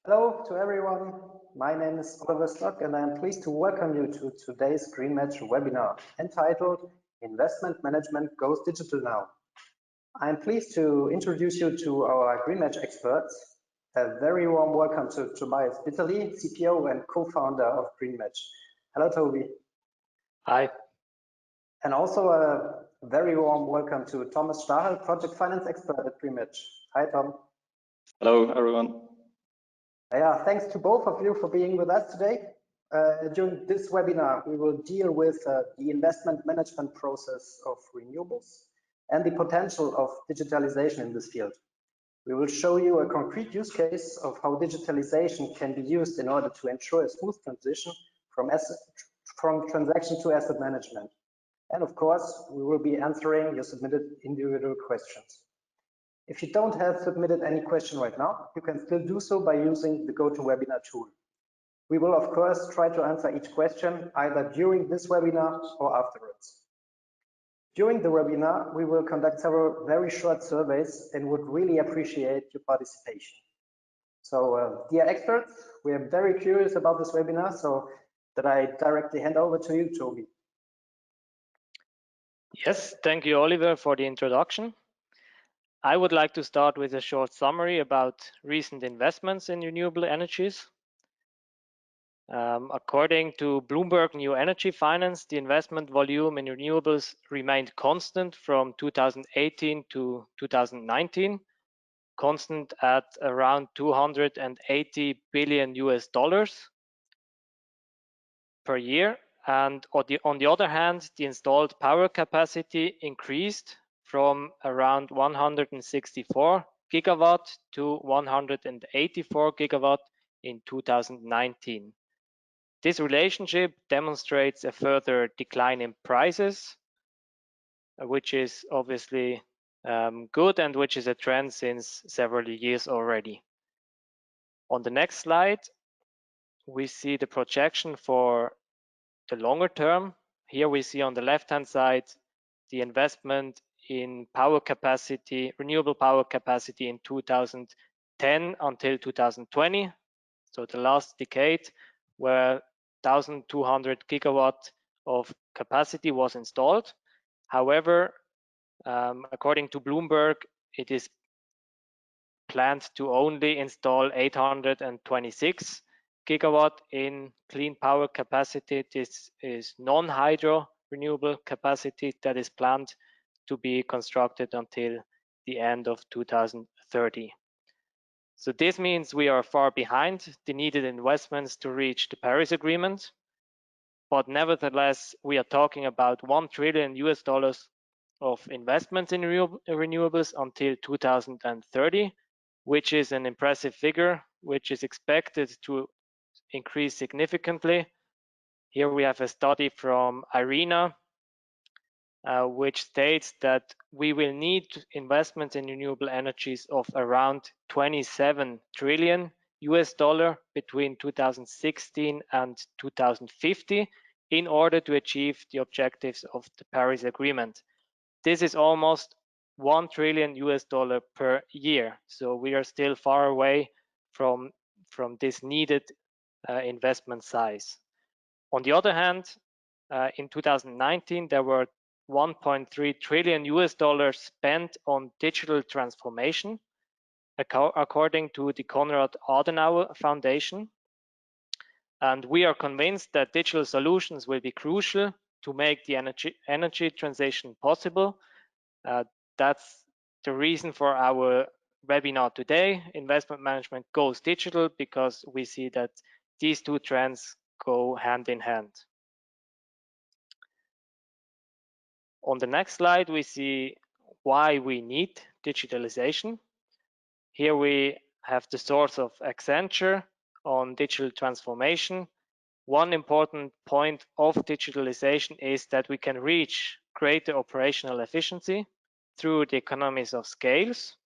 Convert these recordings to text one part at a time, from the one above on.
Hello to everyone. My name is Oliver Stock and I am pleased to welcome you to today's greenmatch webinar entitled Investment Management Goes Digital Now. I am pleased to introduce you to our greenmatch experts. A very warm welcome to Tobias Bitterli, CPO and co-founder of greenmatch. Hello, Toby. Hi. And also a very warm welcome to Thomas Stahel, project finance expert at greenmatch. Hi, Tom. Hello, everyone. Yeah, thanks to both of you for being with us today. During this webinar, we will deal with the investment management process of renewables and the potential of digitalization in this field. We will show you a concrete use case of how digitalization can be used in order to ensure a smooth transition from transaction to asset management. And of course, we will be answering your submitted individual questions. If you don't have submitted any question right now, you can still do so by using the GoToWebinar tool. We will, of course, try to answer each question either during this webinar or afterwards. During the webinar, we will conduct several very short surveys and would really appreciate your participation. So, dear experts, we are very curious about this webinar, so that I directly hand over to you, Toby. Yes, thank you, Oliver, for the introduction. I would like to start with a short summary about recent investments in renewable energies. According to Bloomberg New Energy Finance, the investment volume in renewables remained constant from 2018 to 2019, constant at around $280 billion per year. And on the other hand, the installed power capacity increased from around 164 gigawatt to 184 gigawatt in 2019. This relationship demonstrates a further decline in prices, which is obviously good and which is a trend since several years already. On the next slide, we see the projection for the longer term. Here we see on the left-hand side the investment in power capacity, renewable power capacity in 2010 until 2020, so the last decade, where 1,200 gigawatt of capacity was installed. However, according to Bloomberg, it is planned to only install 826 gigawatt in clean power capacity. This is non-hydro renewable capacity that is planned to be constructed until the end of 2030. So this means we are far behind the needed investments to reach the Paris Agreement, but nevertheless, we are talking about $1 trillion of investments in renewables until 2030, which is an impressive figure, which is expected to increase significantly. Here we have a study from IRENA, which states that we will need investments in renewable energies of around $27 trillion between 2016 and 2050 in order to achieve the objectives of the Paris Agreement. This is almost $1 trillion per year. So we are still far away from this needed investment size. On the other hand, in 2019, there were $1.3 trillion spent on digital transformation, according to the Konrad Adenauer Foundation. And we are convinced that digital solutions will be crucial to make the energy transition possible. That's the reason for our webinar today. Investment management goes digital, because we see that these two trends go hand in hand. On the next slide, we see why we need digitalization. Here we have the source of Accenture on digital transformation. One important point of digitalization is that we can reach greater operational efficiency through the economies of scales.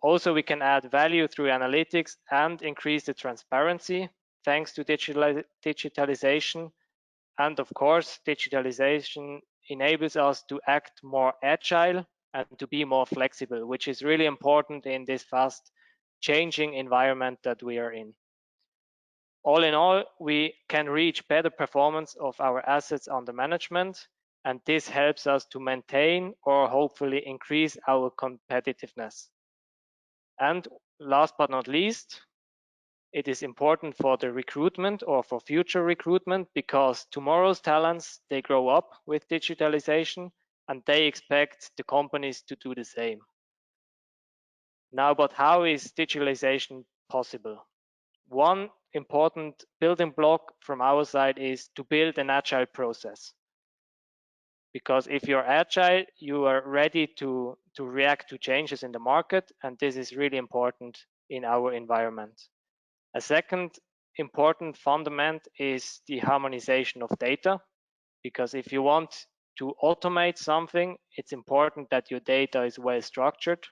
Also, we can add value through analytics and increase the transparency thanks to digitalization. And of course, digitalization enables us to act more agile and to be more flexible, which is really important in this fast changing environment that we are in. All in all, we can reach better performance of our assets under management, and this helps us to maintain or hopefully increase our competitiveness. And last but not least, it is important for the recruitment or for future recruitment, because tomorrow's talents, they grow up with digitalization and they expect the companies to do the same. Now, but how is digitalization possible? One important building block from our side is to build an agile process. Because if you're agile, you are ready to react to changes in the market, and this is really important in our environment. A second important fundament is the harmonization of data, because if you want to automate something, it's important that your data is well structured.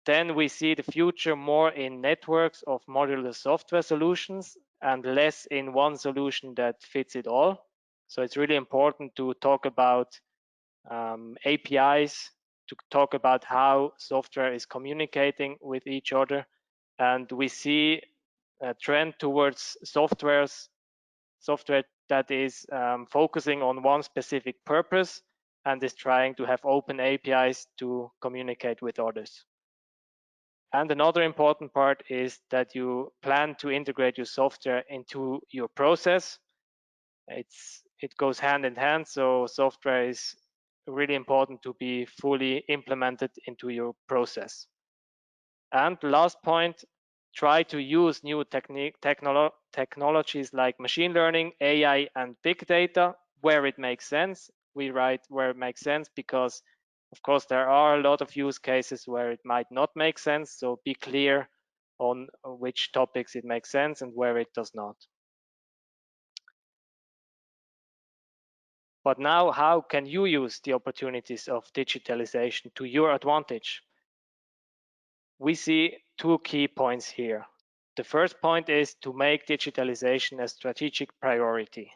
Then we see the future more in networks of modular software solutions and less in one solution that fits it all. So it's really important to talk about APIs, to talk about how software is communicating with each other. And we see a trend towards software that is focusing on one specific purpose and is trying to have open APIs to communicate with others. And another important part is that you plan to integrate your software into your process. It goes hand in hand, so software is really important to be fully implemented into your process. And last point, try to use new technologies like machine learning, AI, and big data where it makes sense. We write where it makes sense because, of course, there are a lot of use cases where it might not make sense. So be clear on which topics it makes sense and where it does not. But now, how can you use the opportunities of digitalization to your advantage? We see two key points here. The first point is to make digitalization a strategic priority.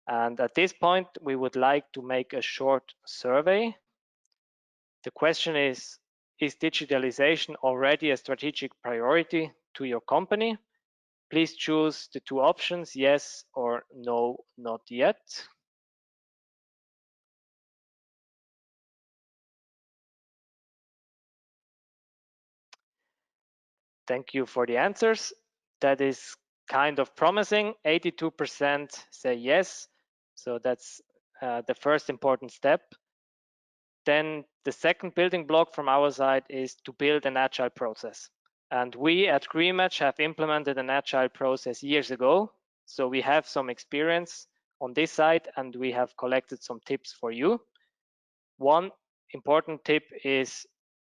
And at this point, we would like to make a short survey. The question is digitalization already a strategic priority to your company? Please choose the two options, yes or no, not yet. Thank you for the answers. That is kind of promising. 82% say yes. So that's the first important step. Then the second building block from our side is to build an agile process. And we at greenmatch have implemented an agile process years ago. So we have some experience on this side and we have collected some tips for you. One important tip is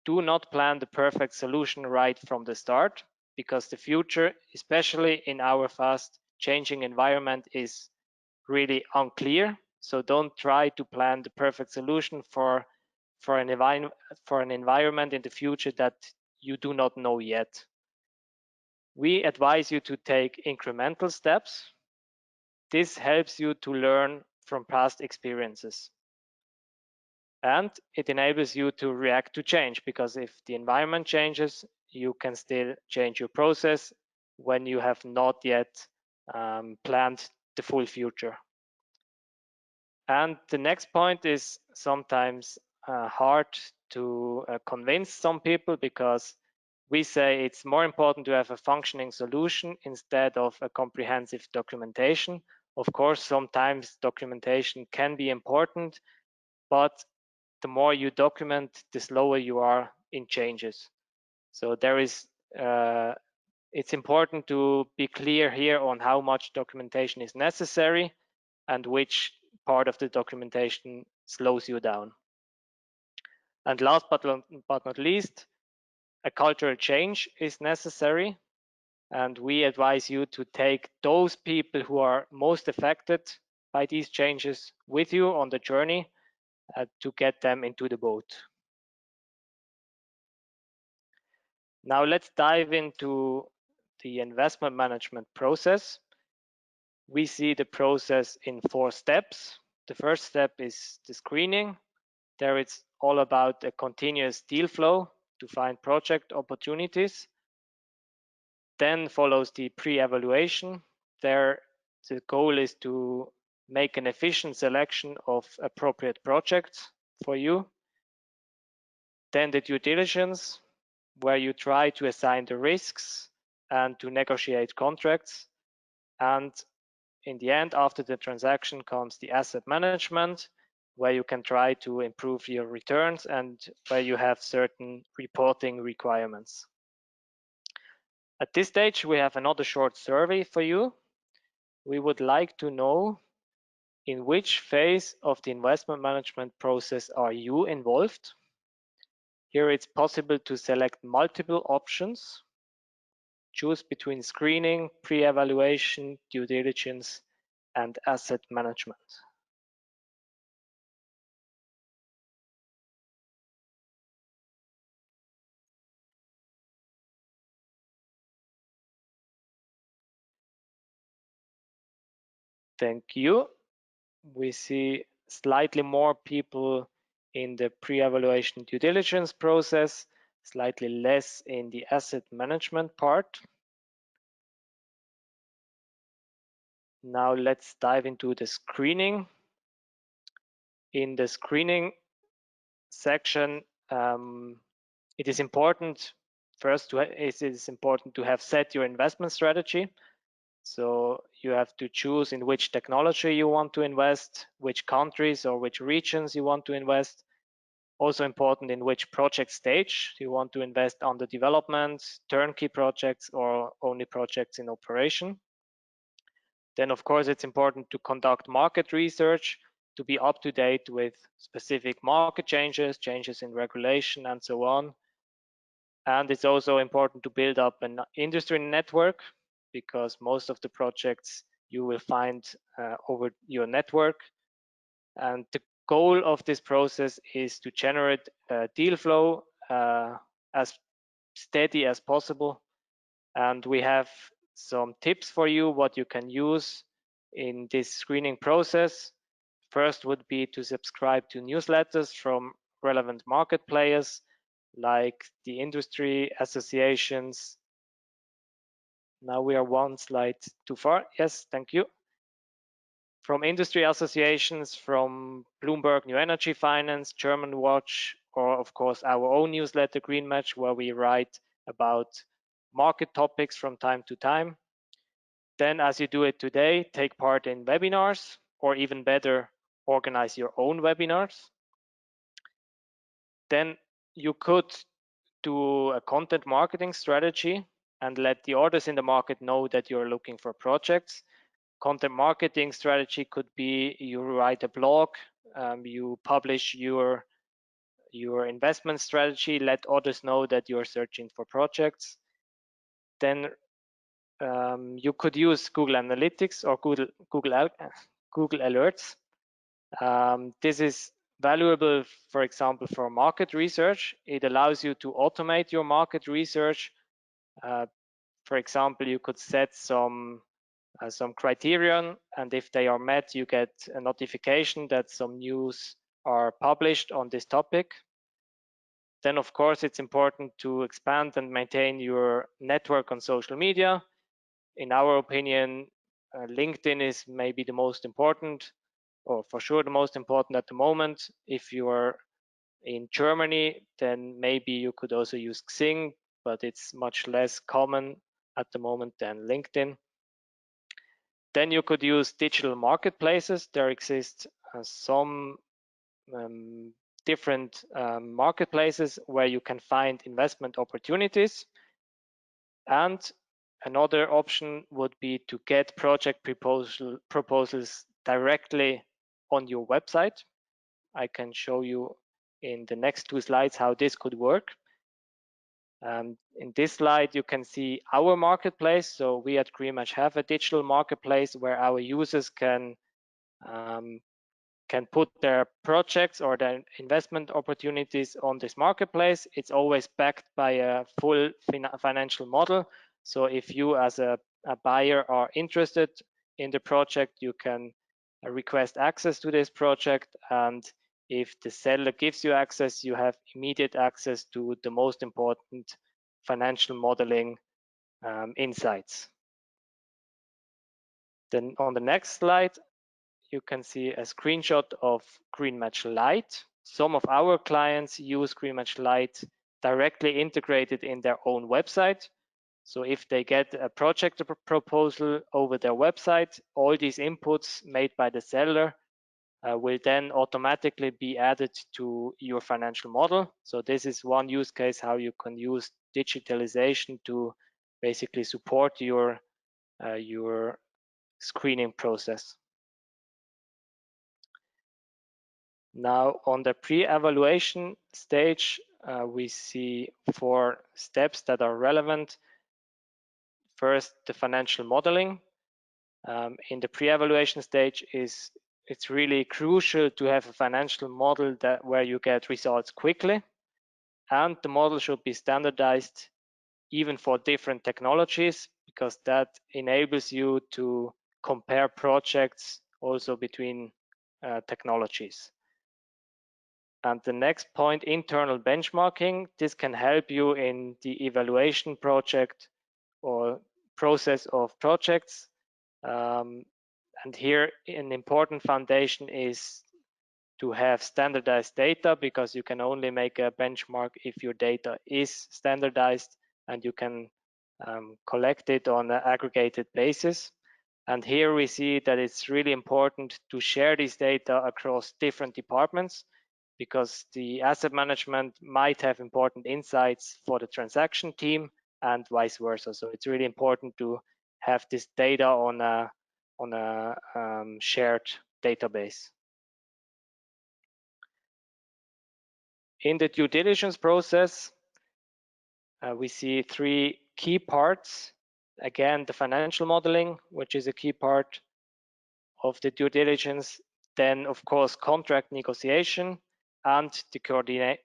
do not plan the perfect solution right from the start, because the future, especially in our fast changing environment, is really unclear. So don't try to plan the perfect solution for an environment in the future that you do not know yet. We advise you to take incremental steps. This helps you to learn from past experiences. And it enables you to react to change, because if the environment changes, you can still change your process when you have not yet planned the full future. And the next point is sometimes hard to convince some people, because we say it's more important to have a functioning solution instead of a comprehensive documentation. Of course, sometimes documentation can be important, but the more you document, the slower you are in changes. So there is, it's important to be clear here on how much documentation is necessary and which part of the documentation slows you down. And last but not least, a cultural change is necessary. And we advise you to take those people who are most affected by these changes with you on the journey to get them into the boat. Now let's dive into the investment management process. We see the process in 4 steps. The first step is the screening. There it's all about a continuous deal flow to find project opportunities. Then follows the pre-evaluation. There, the goal is to make an efficient selection of appropriate projects for you. Then the due diligence, where you try to assign the risks and to negotiate contracts. And in the end, after the transaction, comes the asset management, where you can try to improve your returns and where you have certain reporting requirements. At this stage, we have another short survey for you. We would like to know in which phase of the investment management process are you involved? Here it's possible to select multiple options. Choose between screening, pre-evaluation, due diligence, and asset management. Thank you. We see slightly more people in the pre-evaluation due diligence process, slightly less in the asset management part. Now let's dive into the screening. In the screening section, it is important to have set your investment strategy. So you have to choose in which technology you want to invest, which countries or which regions you want to invest. Also important in which project stage you want to invest, under development, turnkey projects, or only projects in operation. Then of course it's important to conduct market research to be up to date with specific market changes, changes in regulation, and so on. And it's also important to build up an industry network, because most of the projects you will find over your network. And the goal of this process is to generate a deal flow as steady as possible. And we have some tips for you what you can use in this screening process. First would be to subscribe to newsletters from relevant market players like the industry associations. Now we are one slide too far. Yes, thank you. From industry associations, from Bloomberg New Energy Finance, German Watch, or of course our own newsletter GreenMatch, where we write about market topics from time to time. Then, as you do it today, take part in webinars, or even better, organize your own webinars. Then you could do a content marketing strategy and let the others in the market know that you're looking for projects. Content marketing strategy could be you write a blog, you publish your investment strategy, let others know that you're searching for projects. Then you could use Google Analytics or Google Alerts. This is valuable, for example, for market research. It allows you to automate your market research. For example, you could set some criterion, and if they are met, you get a notification that some news are published on this topic. Then, of course, it's important to expand and maintain your network on social media. In our opinion, LinkedIn is maybe the most important, or for sure the most important at the moment. If you are in Germany, then maybe you could also use Xing, but it's much less common at the moment than LinkedIn. Then you could use digital marketplaces. There exist some different marketplaces where you can find investment opportunities. And another option would be to get project proposals directly on your website. I can show you in the next two slides how this could work. In this slide, you can see our marketplace. So we at GreenMatch have a digital marketplace where our users can put their projects or their investment opportunities on this marketplace. It's always backed by a full financial model. So if you as a buyer are interested in the project, you can request access to this project. And if the seller gives you access, you have immediate access to the most important financial modeling insights. Then on the next slide, you can see a screenshot of greenmatch Lite. Some of our clients use greenmatch Lite directly integrated in their own website. So if they get a project proposal over their website, all these inputs made by the seller will then automatically be added to your financial model. So this is one use case how you can use digitalization to basically support your screening process. Now on the pre-evaluation stage, we see 4 steps that are relevant. First, the financial modeling. In the pre-evaluation stage, it's really crucial to have a financial model where you get results quickly, and the model should be standardized even for different technologies, because that enables you to compare projects also between technologies. And the next point, internal benchmarking. This can help you in the evaluation project or process of projects. And here an important foundation is to have standardized data, because you can only make a benchmark if your data is standardized and you can collect it on an aggregated basis. And here we see that it's really important to share this data across different departments, because the asset management might have important insights for the transaction team and vice versa. So it's really important to have this data on a shared database. In the due diligence process, we see 3 key parts. Again, the financial modeling, which is a key part of the due diligence. Then, of course, contract negotiation and the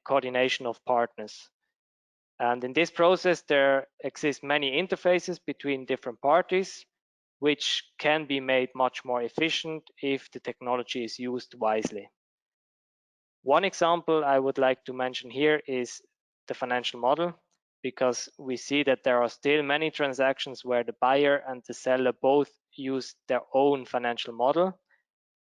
coordination of partners. And in this process, there exist many interfaces between different parties, which can be made much more efficient if the technology is used wisely. One example I would like to mention here is the financial model, because we see that there are still many transactions where the buyer and the seller both use their own financial model,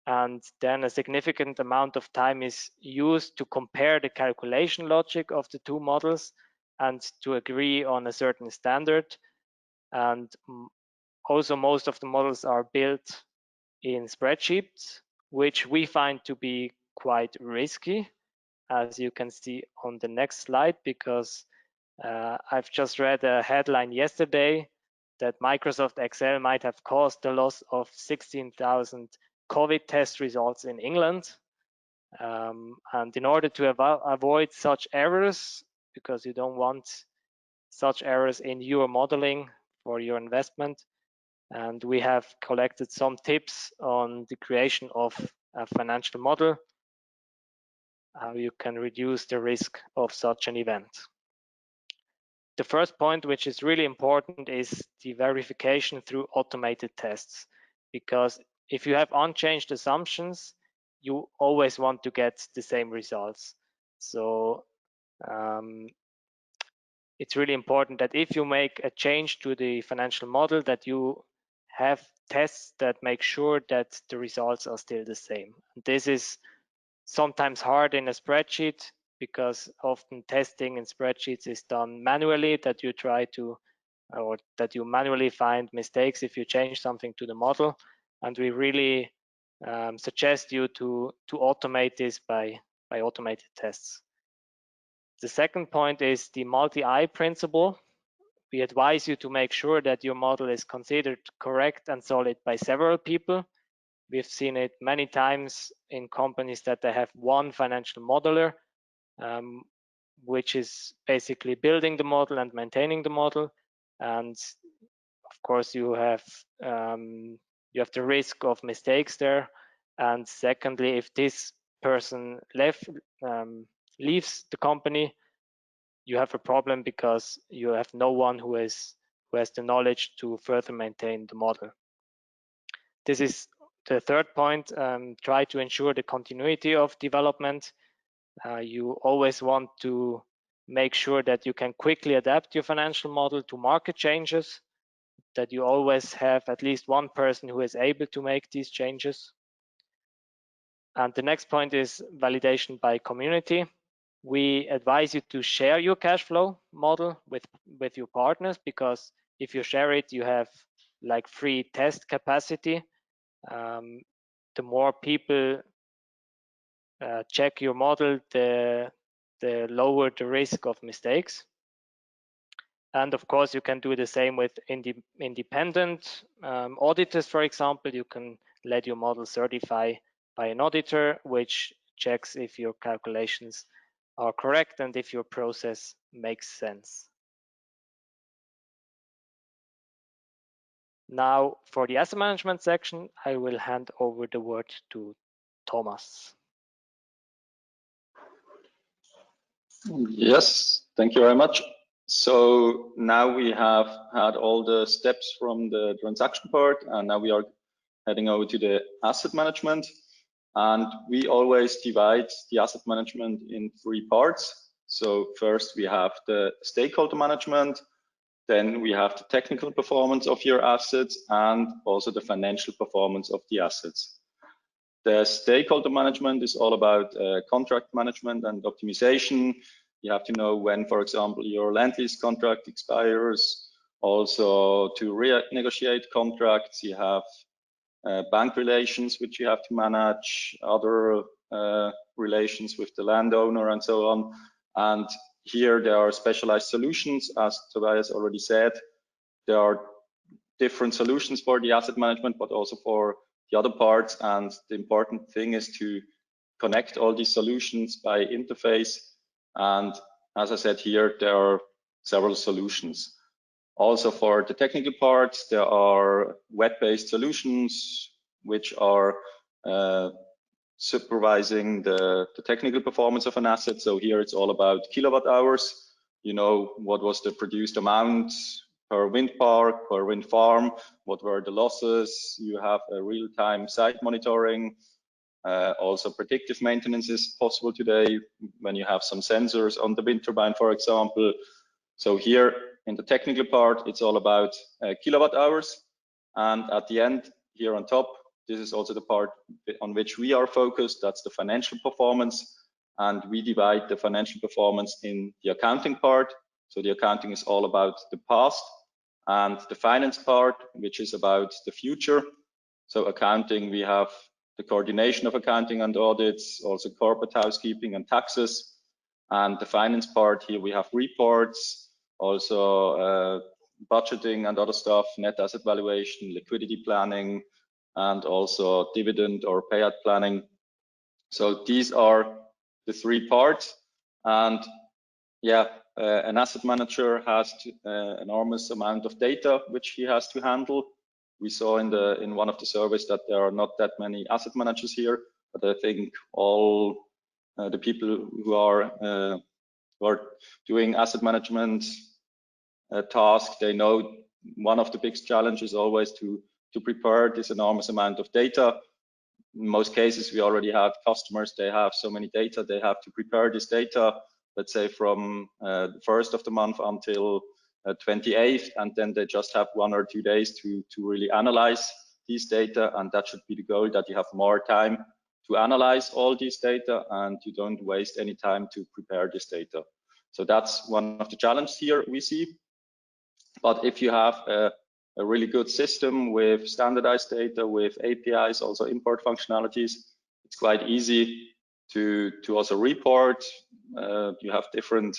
and then a significant amount of time is used to compare the calculation logic of the 2 models and to agree on a certain standard. And also most of the models are built in spreadsheets, which we find to be quite risky, as you can see on the next slide, because I've just read a headline yesterday that Microsoft Excel might have caused the loss of 16,000 COVID test results in England. And in order to avoid such errors, because you don't want such errors in your modeling for your investment, and we have collected some tips on the creation of a financial model, how you can reduce the risk of such an event. The first point, which is really important, is the verification through automated tests, because if you have unchanged assumptions, you always want to get the same results. So it's really important that if you make a change to the financial model, that you have tests that make sure that the results are still the same. This is sometimes hard in a spreadsheet, because often testing in spreadsheets is done manually, that you try to, or that you manually find mistakes if you change something to the model. And we really suggest you to automate this by automated tests. The second point is the multi-eye principle. We advise you to make sure that your model is considered correct and solid by several people. We've seen it many times in companies that they have one financial modeler, which is basically building the model and maintaining the model. And of course, you have the risk of mistakes there. And secondly, if this person leaves the company, you have a problem, because you have no one who has the knowledge to further maintain the model. This is The third point, try to ensure the continuity of development. You always want to make sure that you can quickly adapt your financial model to market changes, that you always have at least one person who is able to make these changes. And the next point is validation by community. We advise you to share your cash flow model with your partners, because if you share it, you have like free test capacity. The more people check your model, the lower the risk of mistakes. And of course, you can do the same with independent auditors, for example. You can let your model certify by an auditor, which checks if your calculations are correct and if your process makes sense. Now, for the asset management section, I will hand over the word to Thomas. Yes, thank you very much. So now we have had all the steps from the transaction part, and now we are heading over to the asset management. And we always divide the asset management in 3 parts. So first we have the stakeholder management, then we have the technical performance of your assets, and also the financial performance of the assets. The stakeholder management is all about contract management and optimization. You have to know when, for example, your land lease contract expires. Also, to renegotiate contracts, you have bank relations which you have to manage, other relations with the landowner, and so on. And here there are specialized solutions, as Tobias already said. There are different solutions for the asset management, but also for the other parts. And the important thing is to connect all these solutions by interface. And as I said here, there are several solutions. Also for the technical parts, there are web-based solutions which are supervising the technical performance of an asset. So here it's all about kilowatt hours. You know, what was the produced amount per wind park, per wind farm, what were the losses. You have a real-time site monitoring. Also predictive maintenance is possible today when you have some sensors on the wind turbine, for example. So here in the technical part, it's all about kilowatt hours. And at the end, here on top, this is also the part on which we are focused. That's the financial performance. And we divide the financial performance in the accounting part. So the accounting is all about the past, and the finance part, which is about the future. So accounting, we have the coordination of accounting and audits, also corporate housekeeping and taxes. And the finance part, here we have reports, also budgeting and other stuff, net asset valuation, liquidity planning, and also dividend or payout planning. So these are the 3 parts. And yeah, an asset manager has enormous amount of data which he has to handle. We saw in one of the surveys that there are not that many asset managers here, but I think all the people who are doing asset management tasks, they know one of the big challenges is always to prepare this enormous amount of data. In most cases, we already have customers, they have so many data, they have to prepare this data, let's say from the 1st of the month until 28th, and then they just have 1 or 2 days to really analyze these data. And that should be the goal, that you have more time to analyze all these data and you don't waste any time to prepare this data. So that's one of the challenges here we see. But if you have a really good system with standardized data, with APIs, also import functionalities, it's quite easy to also report. You have different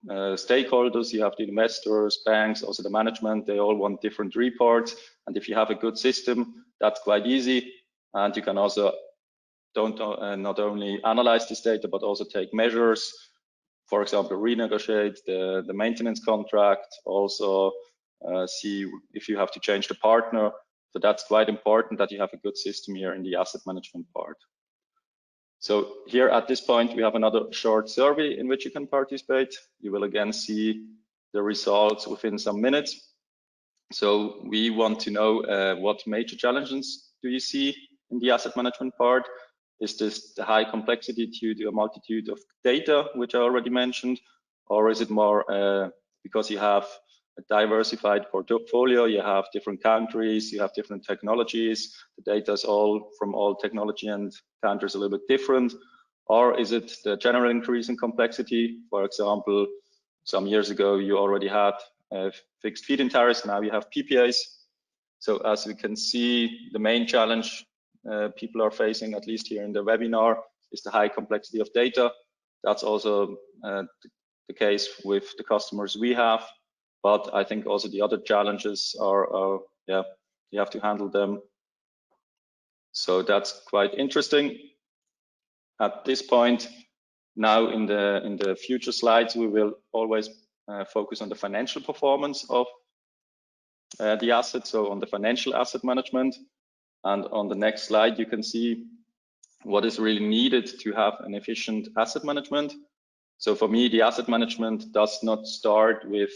stakeholders, you have the investors, banks, also the management, they all want different reports. And if you have a good system, that's quite easy. And you can also not only analyze this data, but also take measures. For example, renegotiate the maintenance contract, also see if you have to change the partner. So that's quite important that you have a good system here in the asset management part. So here at this point, we have another short survey in which you can participate. You will again see the results within some minutes. So we want to know what major challenges do you see in the asset management part? Is this the high complexity due to a multitude of data, which I already mentioned, or is it more because you have a diversified portfolio, you have different countries, you have different technologies, the data is all from all technology and countries a little bit different, or is it the general increase in complexity? For example, some years ago you already had fixed feed-in tariffs, now you have PPAs. So as we can see, the main challenge people are facing, at least here in the webinar, is the high complexity of data. That's also the case with the customers we have, but I think also the other challenges are yeah, you have to handle them. So that's quite interesting. At this point, now in the future slides, we will always focus on the financial performance of the asset, so on the financial asset management. And on the next slide, you can see what is really needed to have an efficient asset management. So for me, the asset management does not start with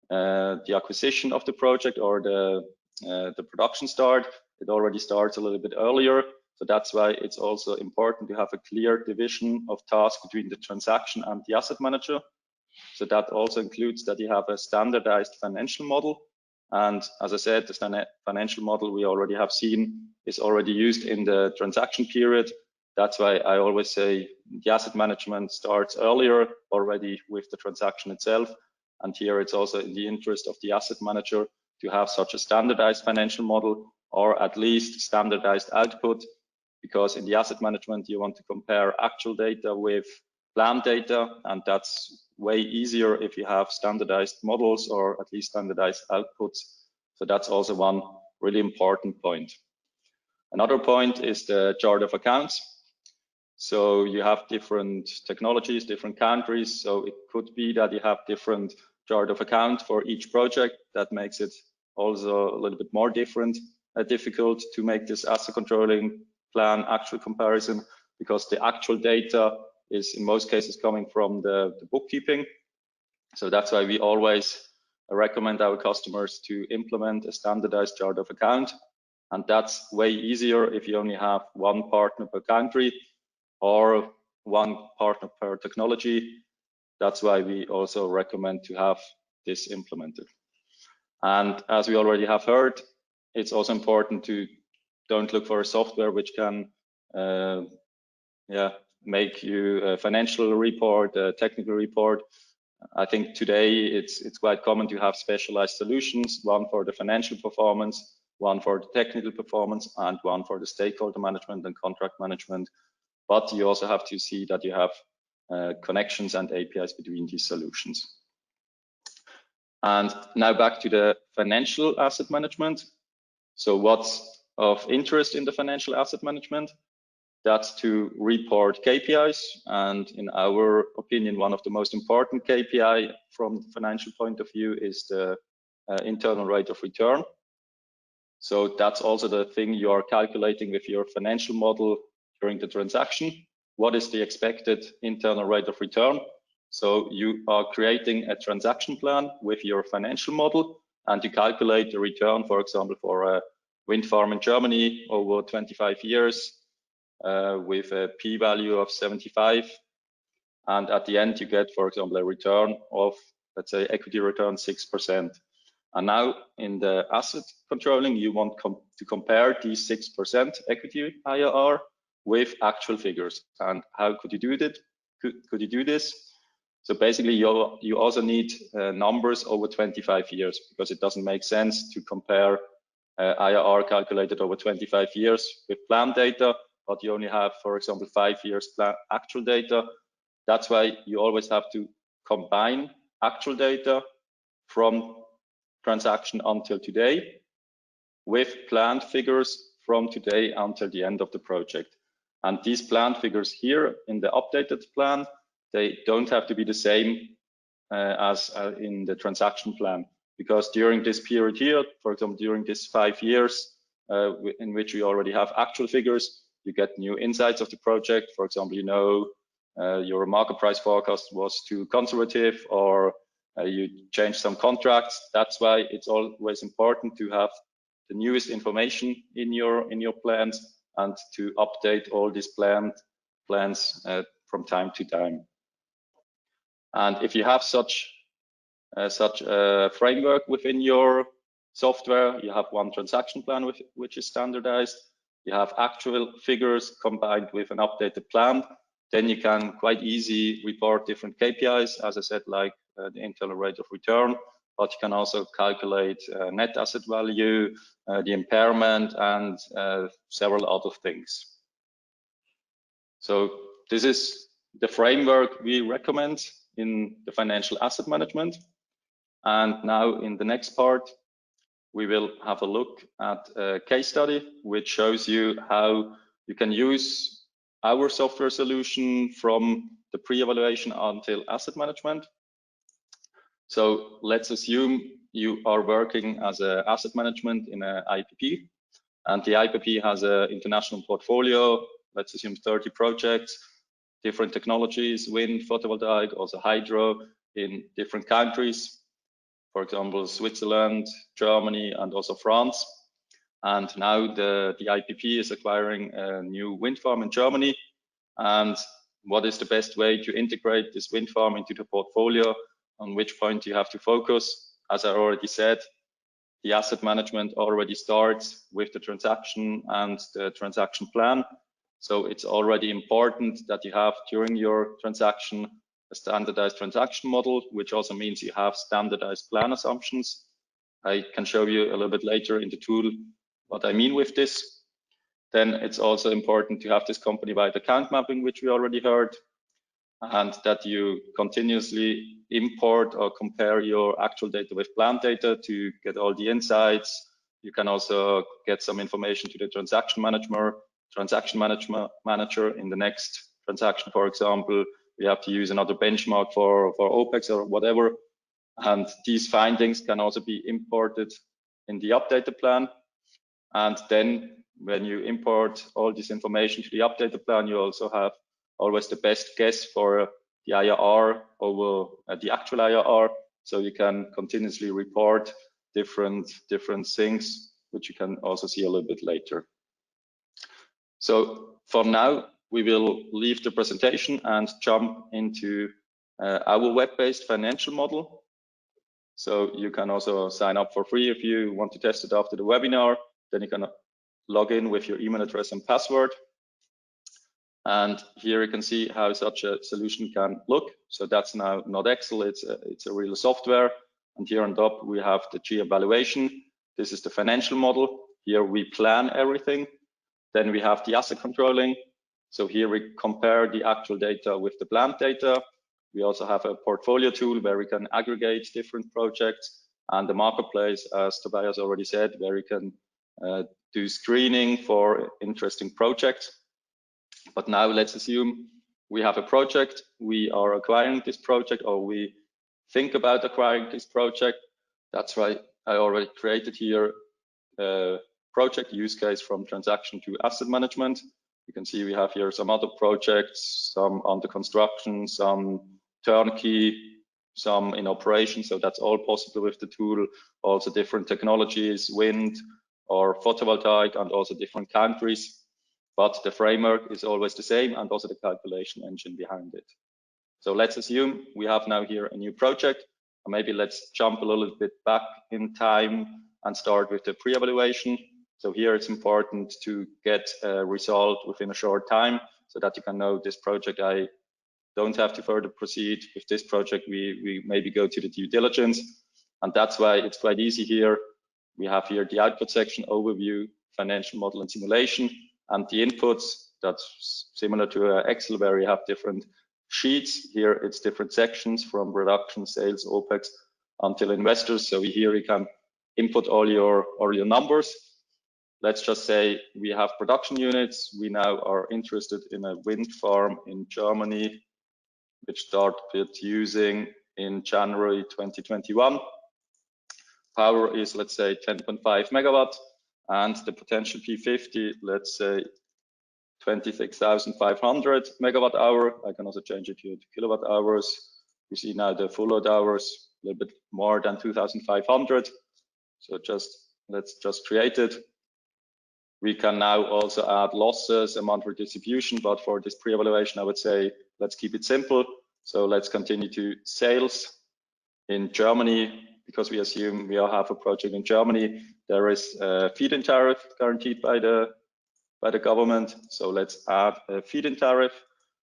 the acquisition of the project or the production start. It already starts a little bit earlier. So that's why it's also important to have a clear division of tasks between the transaction and the asset manager. So that also includes that you have a standardized financial model. And as I said, the financial model we already have seen is already used in the transaction period. That's why I always say the asset management starts earlier already with the transaction itself. And here it's also in the interest of the asset manager to have such a standardized financial model, or at least standardized output, because in the asset management, you want to compare actual data with planned data, and that's way easier if you have standardized models or at least standardized outputs. So that's also one really important point. Another point is the chart of accounts. So you have different technologies, different countries. So it could be that you have different chart of account for each project. That makes it also a little bit more difficult to make this asset controlling plan actual comparison, because the actual data is in most cases coming from the bookkeeping. So that's why we always recommend our customers to implement a standardized chart of account. And that's way easier if you only have one partner per country or one partner per technology. That's why we also recommend to have this implemented. And as we already have heard, it's also important to don't look for a software which can make you a financial report, a technical report. I think today it's quite common to have specialized solutions, one for the financial performance, one for the technical performance, and one for the stakeholder management and contract management. But you also have to see that you have connections and APIs between these solutions. And now back to the financial asset management. So what's of interest in the financial asset management? That's to report KPIs. And in our opinion, one of the most important KPI from the financial point of view is the internal rate of return. So that's also the thing you are calculating with your financial model during the transaction. What is the expected internal rate of return? So you are creating a transaction plan with your financial model, and you calculate the return, for example, for a wind farm in Germany over 25 years with a p-value of 75. And at the end, you get, for example, a return of, let's say, equity return 6%. And now in the asset controlling, you want to compare these 6% equity IRR with actual figures. And how could you do it? Could you do this? So basically, you also need numbers over 25 years, because it doesn't make sense to compare IRR calculated over 25 years with planned data, but you only have, for example, 5 years actual data. That's why you always have to combine actual data from transaction until today with planned figures from today until the end of the project. And these planned figures here in the updated plan, they don't have to be the same as in the transaction plan, because during this period here, for example, during this 5 years in which we already have actual figures, you get new insights of the project. For example, you know your market price forecast was too conservative, or you change some contracts. That's why it's always important to have the newest information in your plans and to update all these plans from time to time. And if you have such a framework within your software, you have one transaction plan which is standardized, you have actual figures combined with an updated plan, then you can quite easy report different KPIs, as I said, like the internal rate of return, but you can also calculate net asset value, the impairment, and several other things. So this is the framework we recommend in the financial asset management. And now in the next part, we will have a look at a case study, which shows you how you can use our software solution from the pre-evaluation until asset management. So let's assume you are working as an asset management in an IPP, and the IPP has an international portfolio. Let's assume 30 projects, different technologies, wind, photovoltaic, also hydro in different countries. For example, Switzerland, Germany, and also France. And now the IPP is acquiring a new wind farm in Germany. And what is the best way to integrate this wind farm into the portfolio? On which point you have to focus? As I already said, the asset management already starts with the transaction and the transaction plan. So it's already important that you have during your transaction a standardized transaction model, which also means you have standardized plan assumptions. I can show you a little bit later in the tool what I mean with this. Then it's also important to have this company-wide account mapping, which we already heard, and that you continuously import or compare your actual data with plan data to get all the insights. You can also get some information to the transaction manager in the next transaction, for example. We have to use another benchmark for OPEX or whatever. And these findings can also be imported in the updated plan. And then when you import all this information to the updated plan, you also have always the best guess for the IRR over the actual IRR. So you can continuously report different things, which you can also see a little bit later. So for now, we will leave the presentation and jump into our web-based financial model. So you can also sign up for free if you want to test it after the webinar. Then you can log in with your email address and password. And here you can see how such a solution can look. So that's now not Excel, it's a real software. And here on top, we have the G-evaluation. This is the financial model. Here we plan everything. Then we have the asset controlling. So here we compare the actual data with the planned data. We also have a portfolio tool where we can aggregate different projects, and the marketplace, as Tobias already said, where we can do screening for interesting projects. But now let's assume we have a project, we are acquiring this project, or we think about acquiring this project. That's right, I already created here a project use case from transaction to asset management. You can see we have here some other projects, some under construction, some turnkey, some in operation. So that's all possible with the tool. Also different technologies, wind or photovoltaic, and also different countries. But the framework is always the same, and also the calculation engine behind it. So let's assume we have now here a new project. Or maybe let's jump a little bit back in time and start with the pre-evaluation. So here it's important to get a result within a short time so that you can know this project I don't have to further proceed. With this project, we maybe go to the due diligence. And that's why it's quite easy here. We have here the output section, overview, financial model and simulation, and the inputs. That's similar to Excel where you have different sheets. Here it's different sections from production, sales, OPEX until investors. So here you can input all your numbers. Let's just say we have production units. We now are interested in a wind farm in Germany, which started using in January 2021. Power is, let's say, 10.5 megawatt, and the potential P50, let's say 26,500 megawatt hour. I can also change it here to kilowatt hours. You see now the full load hours. little bit more than 2,500. So let's just create it. We can now also add losses, amount for distribution, but for this pre-evaluation, I would say, let's keep it simple. So let's continue to sales. In Germany, because we assume we all have a project in Germany, there is a feed-in tariff guaranteed by the government. So let's add a feed-in tariff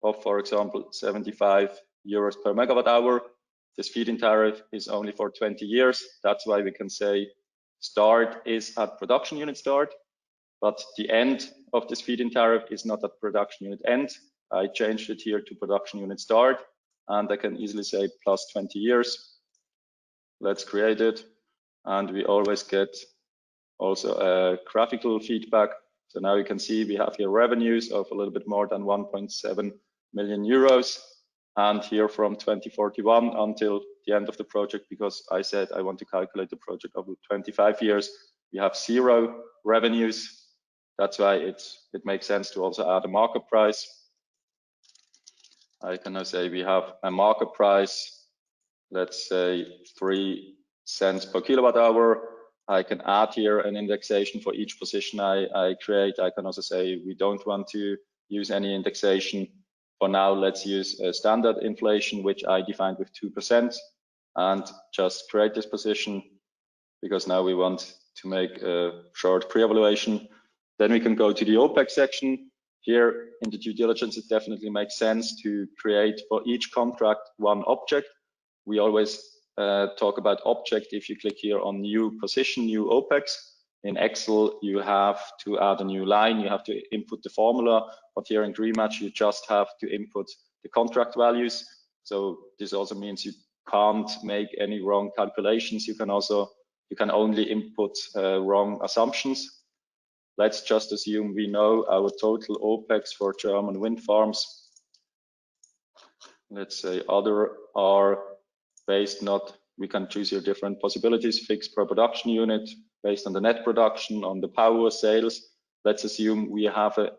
of, for example, 75 euros per megawatt hour. This feed-in tariff is only for 20 years. That's why we can say start is at production unit start, but the end of this feed-in tariff is not at production unit end. I changed it here to production unit start, and I can easily say plus 20 years. Let's create it, and we always get also a graphical feedback. So now you can see we have here revenues of a little bit more than 1.7 million euros, and here from 2041 until the end of the project, because I said I want to calculate the project over 25 years, we have 0 revenues. That's why it makes sense to also add a market price. I can now say we have a market price, let's say 3 cents per kilowatt hour. I can add here an indexation for each position I create. I can also say we don't want to use any indexation. For now, let's use a standard inflation, which I defined with 2%, and just create this position, because now we want to make a short pre-evaluation. Then we can go to the OPEX section. Here in the due diligence, it definitely makes sense to create for each contract one object. We always talk about object if you click here on new position, new OPEX. In Excel, you have to add a new line, you have to input the formula, but here in greenmatch, you just have to input the contract values. So this also means you can't make any wrong calculations. You can only input wrong assumptions. Let's just assume we know our total OPEX for German wind farms. Let's say other are based we can choose here different possibilities, fixed per production unit, based on the net production, on the power sales. Let's assume we have a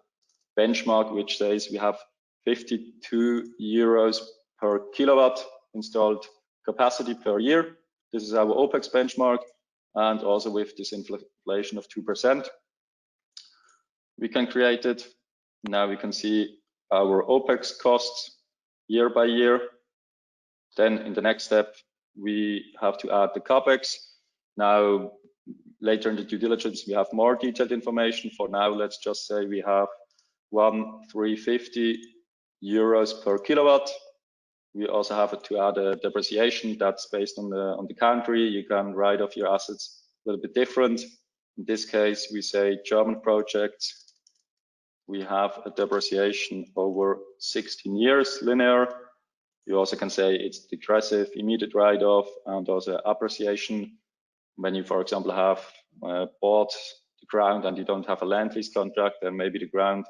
benchmark which says we have 52 euros per kilowatt installed capacity per year. This is our OPEX benchmark, and also with this inflation of 2%. We can create it. Now we can see our OPEX costs year by year. Then in the next step, we have to add the CAPEX. Now, later in the due diligence, we have more detailed information. For now, let's just say we have 1,350 euros per kilowatt. We also have to add a depreciation that's based on the country. You can write off your assets a little bit different. In this case, we say German projects. We have a depreciation over 16 years linear. You also can say it's degressive, immediate write-off, and also appreciation. When you, for example, have bought the ground and you don't have a land lease contract, then maybe the ground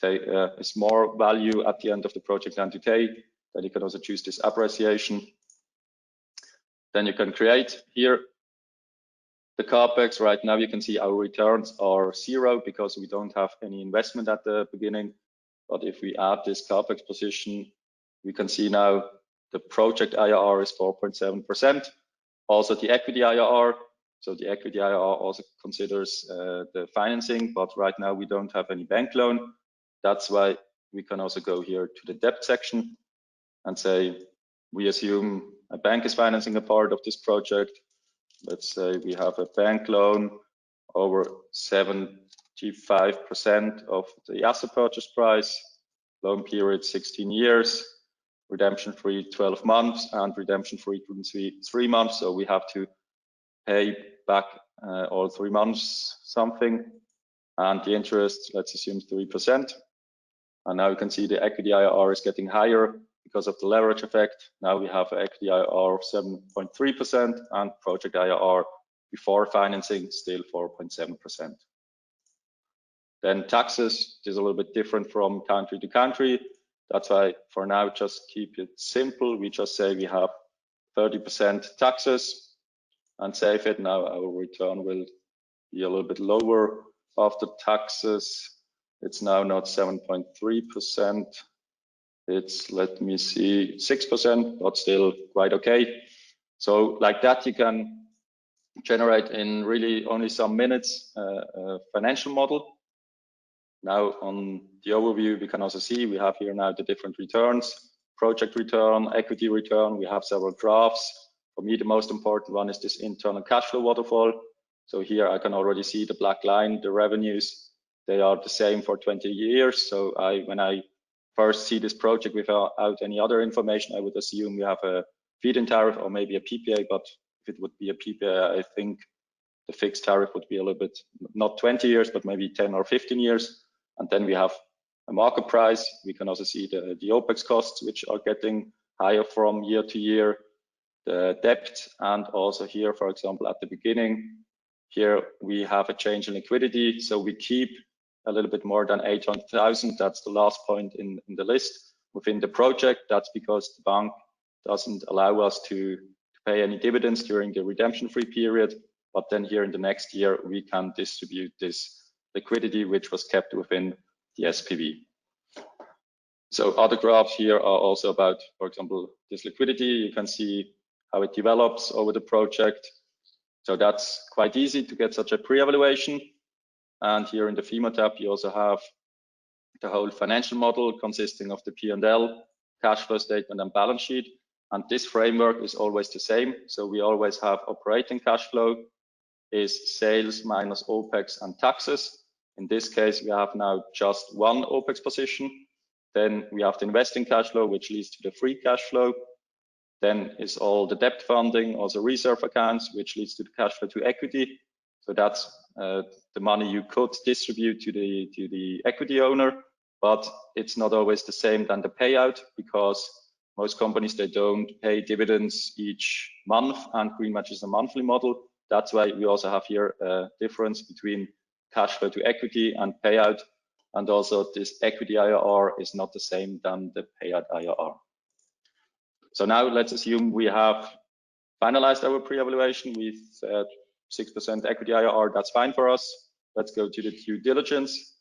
is more value at the end of the project than today. Then you can also choose this appreciation. Then you can create here the CAPEX. Right now you can see our returns are 0 because we don't have any investment at the beginning. But if we add this CAPEX position, we can see now the project IRR is 4.7%. Also the equity IRR. So the equity IRR also considers the financing, but right now we don't have any bank loan. That's why we can also go here to the debt section and say we assume a bank is financing a part of this project. Let's say we have a bank loan over 75% of the asset purchase price, loan period 16 years, redemption free 12 months, and redemption frequency 3 months. So we have to pay back all 3 months something, and the interest, let's assume 3%. And now you can see the equity IRR is getting higher because of the leverage effect. Now we have an equity IRR of 7.3% and project IRR before financing still 4.7%. Then taxes is a little bit different from country to country. That's why for now, just keep it simple. We just say we have 30% taxes and save it. Now our return will be a little bit lower after taxes. It's now not 7.3%. It's, let me see, 6%, but still quite okay. So like that, you can generate in really only some minutes a financial model. Now on the overview, we can also see we have here now the different returns, project return, equity return. We have several graphs. For me, the most important one is this internal cash flow waterfall. So here I can already see the black line, the revenues, they are the same for 20 years. So when I first see this project without any other information, I would assume we have a feed-in tariff or maybe a PPA, but if it would be a PPA, I think the fixed tariff would be a little bit, not 20 years, but maybe 10 or 15 years. And then we have a market price. We can also see the OPEX costs, which are getting higher from year to year, the debt, and also here, for example, at the beginning, here we have a change in liquidity. So we keep a little bit more than 800,000. That's the last point in the list within the project. That's because the bank doesn't allow us to pay any dividends during the redemption-free period. But then here in the next year, we can distribute this liquidity, which was kept within the SPV. So other graphs here are also about, for example, this liquidity. You can see how it develops over the project. So that's quite easy to get such a pre-evaluation. And here in the FEMA tab, you also have the whole financial model consisting of the P&L, cash flow statement, and balance sheet. And this framework is always the same. So we always have operating cash flow is sales minus OPEX and taxes. In this case, we have now just one OPEX position. Then we have the investing cash flow, which leads to the free cash flow. Then is all the debt funding, also reserve accounts, which leads to the cash flow to equity. So that's the money you could distribute to the equity owner, but it's not always the same than the payout, because most companies, they don't pay dividends each month, and greenmatch is a monthly model. That's why we also have here a difference between cash flow to equity and payout. And also this equity IRR is not the same than the payout IRR. So now let's assume we have finalized our pre-evaluation with 6% equity IRR. That's fine for us. Let's go to the due diligence.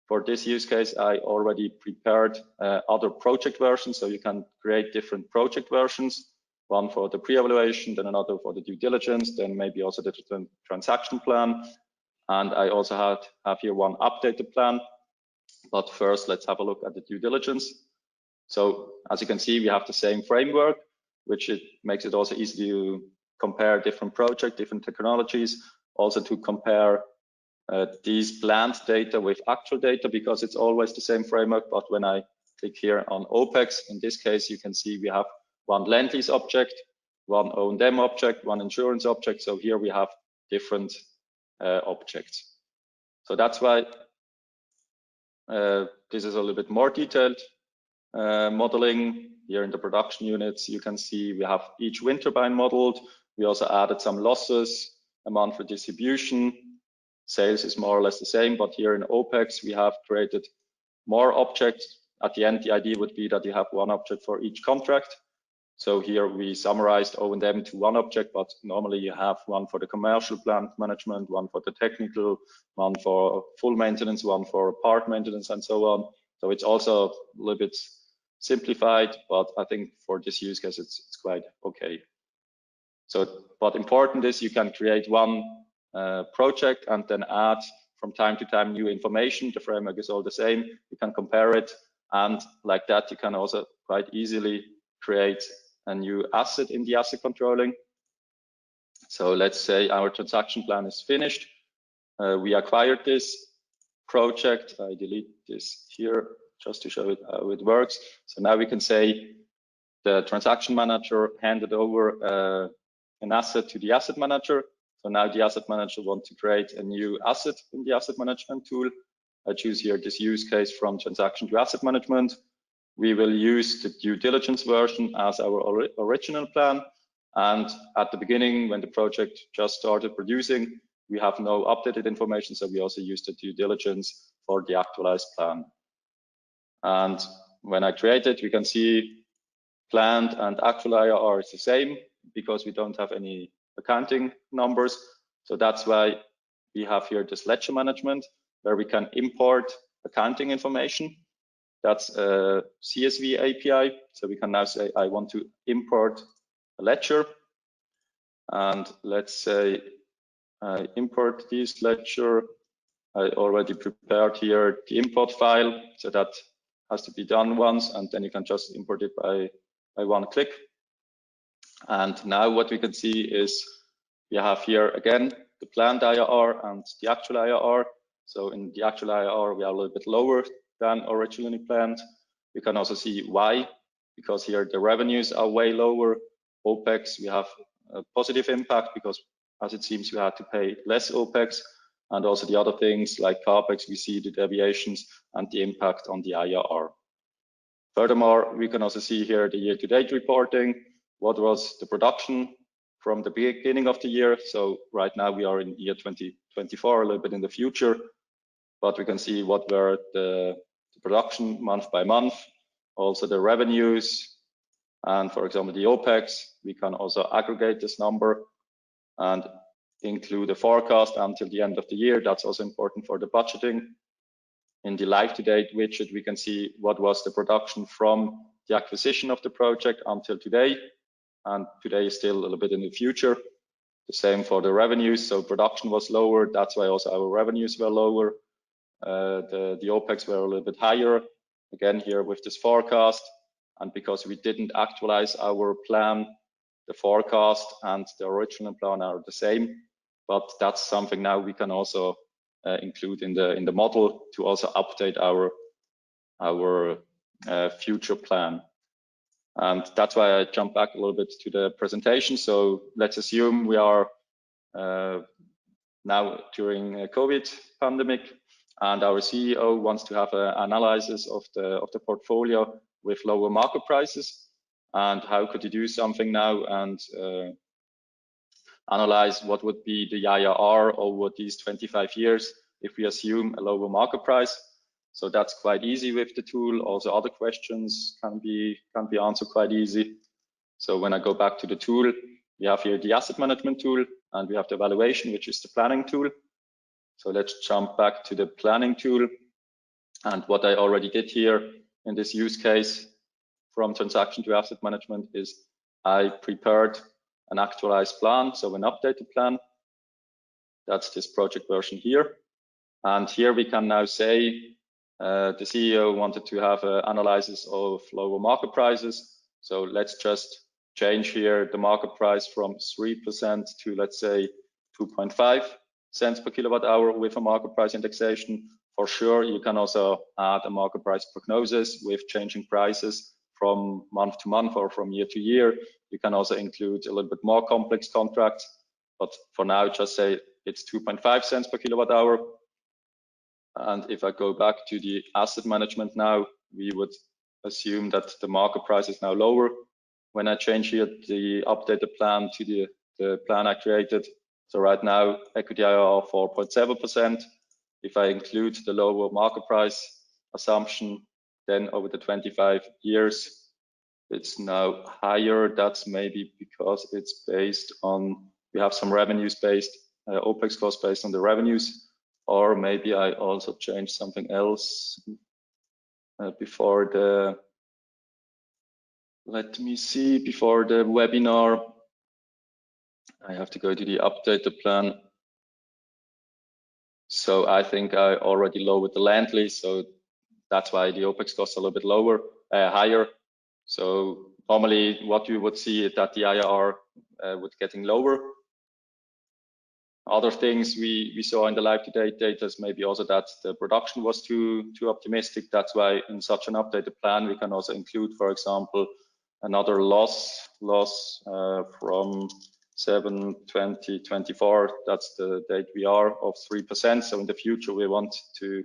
For this use case, I already prepared other project versions. So you can create different project versions. One for the pre-evaluation, then another for the due diligence, then maybe also the transaction plan. And I also have here one updated plan. But first, let's have a look at the due diligence. So as you can see, we have the same framework, which it makes it also easy to compare different projects, different technologies, also to compare these planned data with actual data, because it's always the same framework. But when I click here on OPEX, in this case, you can see we have one land lease object, one O&M object, one insurance object. So here we have different objects. So that's why this is a little bit more detailed modeling. Here in the production units, you can see we have each wind turbine modeled. We also added some losses, a monthly distribution. Sales is more or less the same, but here in OPEX, we have created more objects. At the end, the idea would be that you have one object for each contract. So here we summarized O&M to one object, but normally you have one for the commercial plant management, one for the technical, one for full maintenance, one for part maintenance, and so on. So it's also a little bit simplified, but I think for this use case, it's quite okay. So what important is you can create one project and then add from time to time new information. The framework is all the same. You can compare it, and like that, you can also quite easily create a new asset in the asset controlling. So let's say our transaction plan is finished. We acquired this project. I delete this here just to show it how it works. So now we can say the transaction manager handed over an asset to the asset manager. So now the asset manager wants to create a new asset in the asset management tool. I choose here this use case from transaction to asset management. We will use the due diligence version as our original plan. And at the beginning, when the project just started producing, we have no updated information. So we also use the due diligence for the actualized plan. And when I create it, we can see planned and actual IRR is the same because we don't have any accounting numbers. So that's why we have here this ledger management where we can import accounting information. That's a CSV API. So we can now say, I want to import a ledger. And let's say I import this ledger. I already prepared here the import file. So that has to be done once, and then you can just import it by one click. And now what we can see is we have here again the planned IRR and the actual IRR. So in the actual IRR, we are a little bit lower than originally planned. You can also see why, because here the revenues are way lower. OPEX, we have a positive impact because as it seems we had to pay less OPEX. And also the other things like CAPEX, we see the deviations and the impact on the IRR. Furthermore, we can also see here the year-to-date reporting. What was the production from the beginning of the year? So right now we are in year 2024, a little bit in the future, but we can see what were the production month by month, also the revenues, and for example, the OPEX. We can also aggregate this number and include a forecast until the end of the year. That's also important for the budgeting. In the live to date widget, we can see what was the production from the acquisition of the project until today. And today is still a little bit in the future. The same for the revenues. So production was lower. That's why also our revenues were lower. The OPEX were a little bit higher. Again, here with this forecast. And because we didn't actualize our plan, the forecast and the original plan are the same. But that's something now we can also include in the model to also update our future plan. And that's why I jump back a little bit to the presentation. So let's assume we are now during a COVID pandemic, and our CEO wants to have an analysis of the portfolio with lower market prices. And how could you do something now and analyze what would be the IRR over these 25 years if we assume a lower market price? So that's quite easy with the tool. Also other questions can be answered quite easy. So when I go back to the tool, we have here the asset management tool and we have the valuation, which is the planning tool. So let's jump back to the planning tool. And what I already did here in this use case from transaction to asset management is I prepared an actualized plan, so an updated plan. That's this project version here. And here we can now say the CEO wanted to have an analysis of lower market prices. So let's just change here the market price from 3% to, let's say, 2.5 cents per kilowatt hour with a market price indexation. For sure, you can also add a market price prognosis with changing prices from month to month or from year to year. You can also include a little bit more complex contracts, but for now, just say it's 2.5 cents per kilowatt hour. And if I go back to the asset management now, we would assume that the market price is now lower. When I change here the updated plan to the plan I created, so right now equity IRR 4.7%. If I include the lower market price assumption, then over the 25 years, it's now higher. That's maybe because it's based on, we have some revenues based, OPEX cost based on the revenues. Or maybe I also changed something else before the, let me see, before the webinar. I have to go to the updated plan. So I think I already lowered the land lease. So that's why the OPEX costs a little bit lower, higher. So normally what you would see is that the IRR would getting lower. Other things we saw in the live to date data is maybe also that the production was too optimistic. That's why in such an updated plan, we can also include, for example, another loss from 7/20/24. That's the date we are of 3%. So in the future, we want to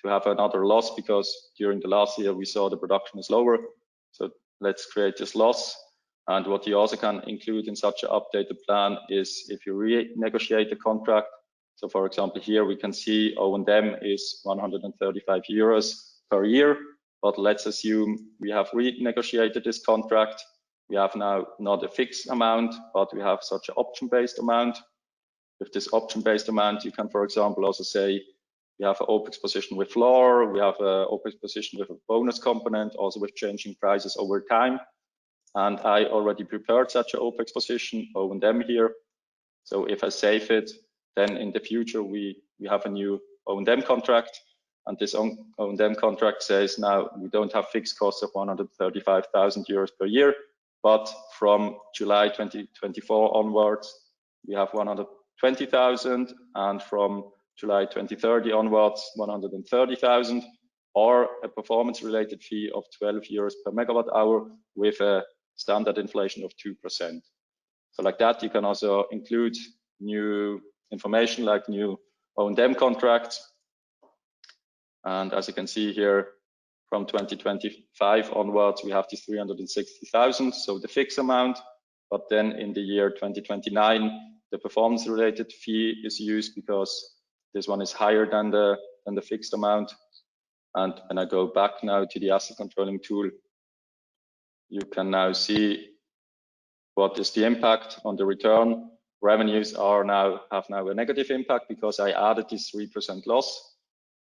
have another loss because during the last year, we saw the production is lower. So let's create this loss. And what you also can include in such an updated plan is if you renegotiate the contract. So for example, here we can see O&M is 135 euros per year, but let's assume we have renegotiated this contract. We have now not a fixed amount, but we have such an option-based amount. With this option-based amount, you can, for example, also say We have an OPEX position with floor. We have an OPEX position with a bonus component, also with changing prices over time. And I already prepared such an OPEX position, O&M here. So if I save it, then in the future we have a new O&M contract. And this O&M contract says now we don't have fixed costs of 135,000 euros per year, but from July 2024 onwards, we have 120,000, and from July 2030 onwards, 130,000, or a performance-related fee of 12 euros per megawatt hour with a standard inflation of 2%. So like that, you can also include new information like new O&M contracts. And as you can see here, from 2025 onwards, we have this 360,000, so the fixed amount. But then in the year 2029, the performance-related fee is used because this one is higher than the fixed amount. And when I go back now to the asset controlling tool, you can now see what is the impact on the return. Revenues have now a negative impact because I added this 3% loss.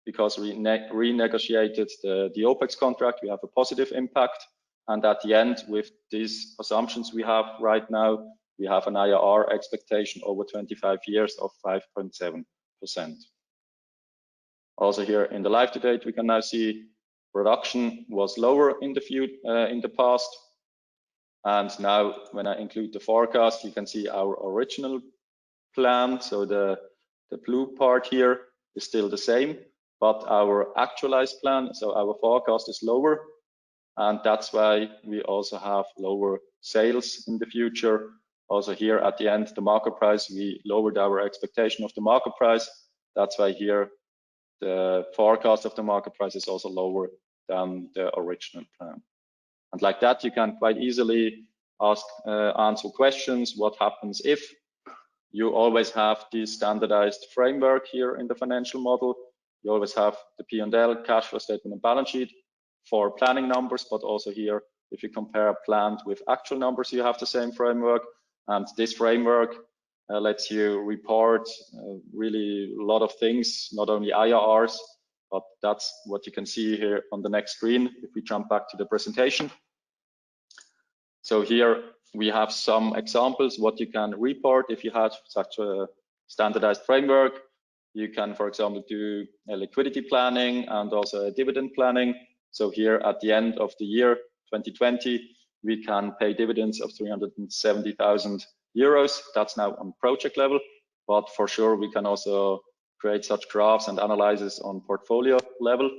Because we renegotiated the OPEX contract, we have a positive impact. And at the end, with these assumptions we have right now, we have an IRR expectation over 25 years of 5.7%. Also here in the live to date, we can now see production was lower in the past. And now when I include the forecast, you can see our original plan. So the blue part here is still the same, but our actualized plan, so our forecast is lower. And that's why we also have lower sales in the future. Also here at the end, the market price, we lowered our expectation of the market price. That's why here the forecast of the market price is also lower than the original plan. And like that, you can quite easily answer questions. What happens if? You always have this standardized framework here in the financial model. You always have the P&L, cash flow statement, and balance sheet for planning numbers, but also here, if you compare planned with actual numbers, you have the same framework. And this framework lets you report really a lot of things, not only IRRs, but that's what you can see here on the next screen if we jump back to the presentation. So here we have some examples what you can report if you had such a standardized framework. You can, for example, do a liquidity planning and also a dividend planning. So here at the end of the year 2020, we can pay dividends of 370,000 euros. That's now on project level, but for sure we can also create such graphs and analysis on portfolio level.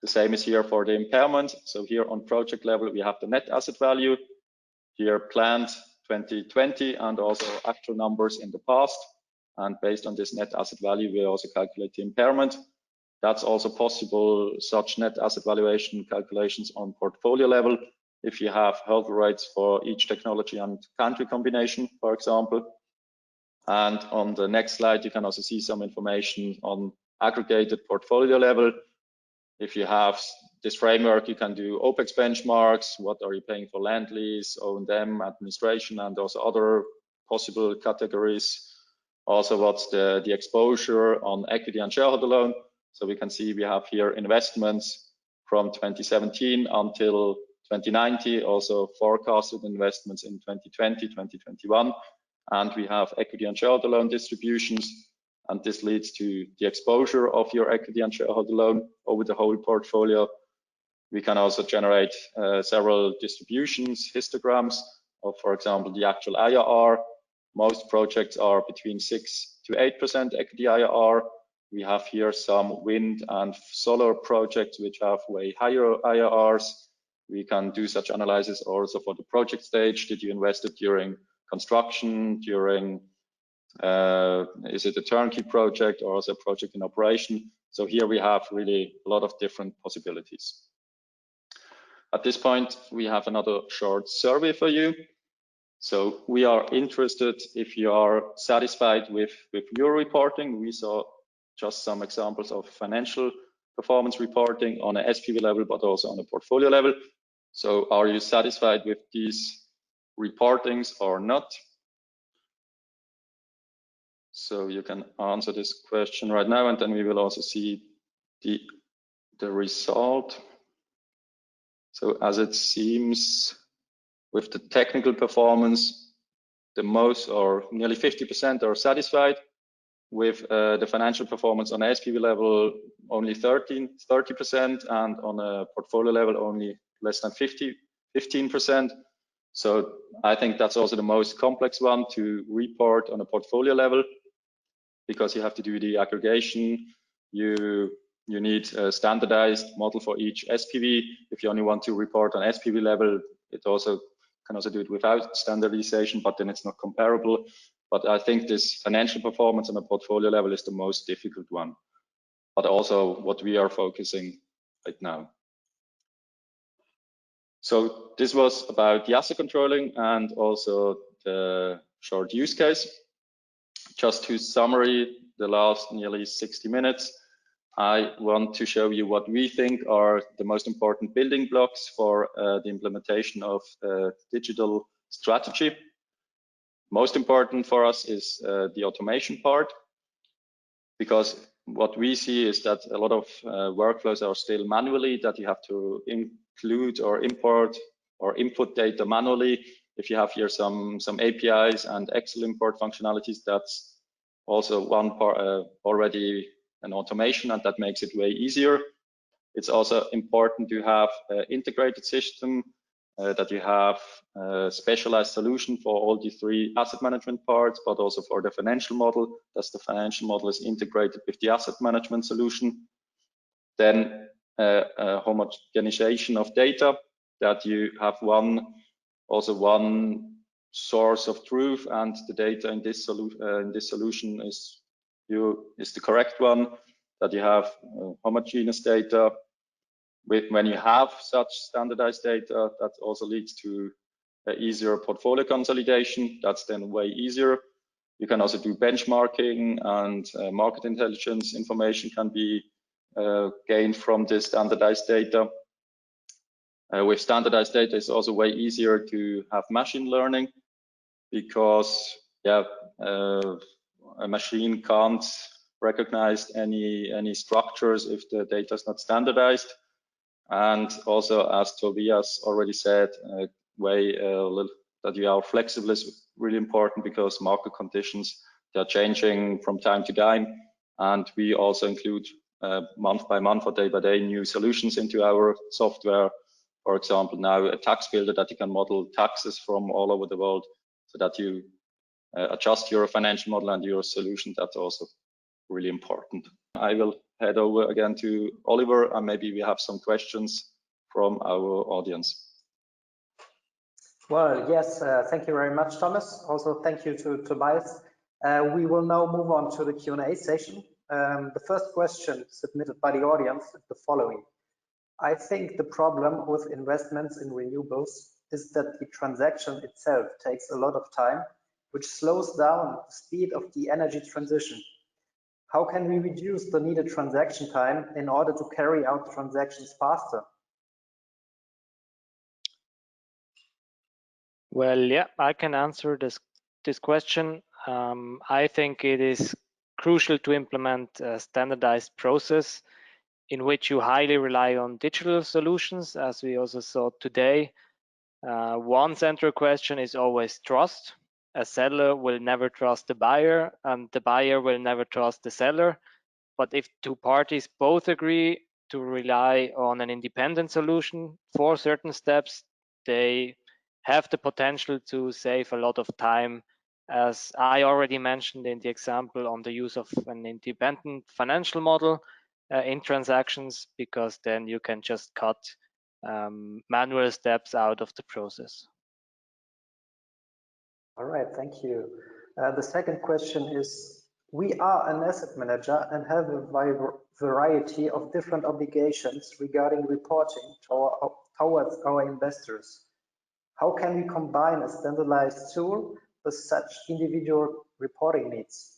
The same is here for the impairment. So here on project level, we have the net asset value, here planned 2020 and also actual numbers in the past. And based on this net asset value, we also calculate the impairment. That's also possible, such net asset valuation calculations on portfolio level, if you have hurdle rates for each technology and country combination, for example. And on the next slide, you can also see some information on aggregated portfolio level. If you have this framework, you can do OPEX benchmarks. What are you paying for land lease, O&M, administration, and also other possible categories. Also, what's the exposure on equity and shareholder loan? So we can see we have here investments from 2017 until 2090, also forecasted investments in 2020, 2021. And we have equity and shareholder loan distributions. And this leads to the exposure of your equity and shareholder loan over the whole portfolio. We can also generate several distributions, histograms of, for example, the actual IRR. Most projects are between 6 to 8% equity IRR. We have here some wind and solar projects which have way higher IRRs. We can do such analysis also for the project stage. Did you invest it during construction, during is it a turnkey project or is it a project in operation? So here we have really a lot of different possibilities. At this point, we have another short survey for you. So we are interested if you are satisfied with your reporting. We saw just some examples of financial performance reporting on a SPV level, but also on a portfolio level. So are you satisfied with these reportings or not? So you can answer this question right now, and then we will also see the result. So as it seems, with the technical performance, the most or nearly 50% are satisfied. With the financial performance on a SPV level, only 30%, and on a portfolio level, only less than 15%. So I think that's also the most complex one to report on a portfolio level, because you have to do the aggregation. You need a standardized model for each SPV. If you only want to report on SPV level, it also can also do it without standardization, but then it's not comparable. But I think this financial performance on a portfolio level is the most difficult one, but also what we are focusing right now. So this was about the asset controlling and also the short use case. Just to summary the last nearly 60 minutes, I want to show you what we think are the most important building blocks for the implementation of digital strategy. Most important for us is the automation part, because what we see is that a lot of workflows are still manually, that you have to include or import or input data manually. If you have here some APIs and Excel import functionalities, that's also one part already an automation, and that makes it way easier. It's also important to have an integrated system, that you have a specialized solution for all the three asset management parts, but also for the financial model, that the financial model is integrated with the asset management solution. Then homogenization of data, that you have one source of truth, and the data in this solution is the correct one, that you have homogeneous data. When you have such standardized data, that also leads to easier portfolio consolidation. That's then way easier. You can also do benchmarking, and market intelligence information can be gained from this standardized data. With standardized data, it's also way easier to have machine learning, because a machine can't recognize any structures if the data is not standardized. And also, as Tobias already said, that you are flexible is really important, because market conditions, they are changing from time to time, and we also include month by month or day by day new solutions into our software. For example, now a tax builder, that you can model taxes from all over the world, so that you adjust your financial model and your solution. That's also really important. I will head over again to Oliver, and maybe we have some questions from our audience. Well, yes, thank you very much, Thomas. Also, thank you to Tobias. We will now move on to the Q&A session. The first question submitted by the audience is the following. I think the problem with investments in renewables is that the transaction itself takes a lot of time, which slows down the speed of the energy transition. How can we reduce the needed transaction time in order to carry out transactions faster? Well, yeah, I can answer this question. I think it is crucial to implement a standardized process in which you highly rely on digital solutions, as we also saw today. One central question is always trust. A seller will never trust the buyer, and the buyer will never trust the seller. But if two parties both agree to rely on an independent solution for certain steps, they have the potential to save a lot of time, as I already mentioned in the example on the use of an independent financial model in transactions, because then you can just cut manual steps out of the process. All right, thank you. The second question is, we are an asset manager and have a variety of different obligations regarding reporting towards our investors. How can we combine a standardized tool with such individual reporting needs?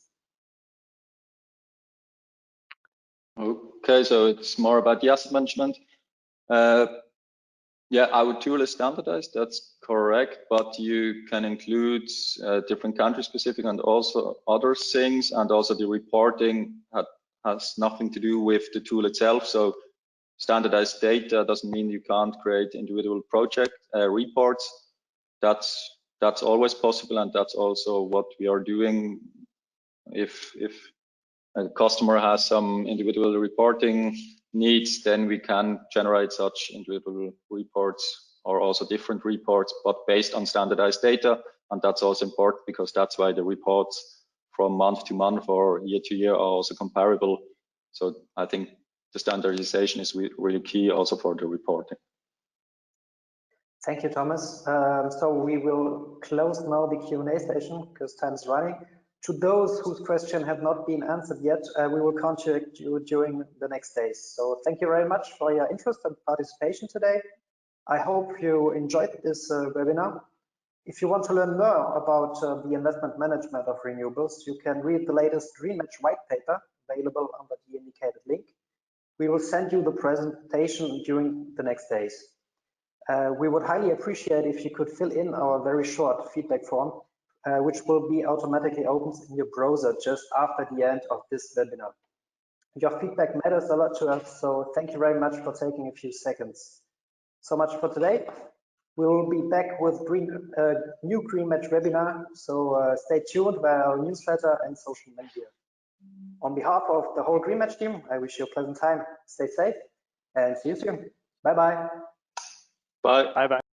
Okay, so it's more about the asset management. Yeah, our tool is standardized, that's correct, but you can include different country specific and also other things, and also the reporting has nothing to do with the tool itself. So standardized data doesn't mean you can't create individual project reports. That's always possible, and that's also what we are doing. If a customer has some individual reporting needs, then we can generate such individual reports or also different reports, but based on standardized data. And that's also important because that's why the reports from month to month or year to year are also comparable. So I think the standardization is really key also for the reporting. Thank you, Thomas. So we will close now the Q&A session because time is running. To those whose question have not been answered yet, we will contact you during the next days. So thank you very much for your interest and participation today. I hope you enjoyed this webinar. If you want to learn more about the investment management of renewables, you can read the latest greenmatch white paper available under the indicated link. We will send you the presentation during the next days. We would highly appreciate if you could fill in our very short feedback form, which will be automatically opened in your browser just after the end of this webinar. Your feedback matters a lot to us, so thank you very much for taking a few seconds. So much for today. We will be back with new greenmatch webinar, so stay tuned via our newsletter and social media. On behalf of the whole greenmatch team, I wish you a pleasant time. Stay safe and see you soon. Bye-bye. Bye. Bye-bye.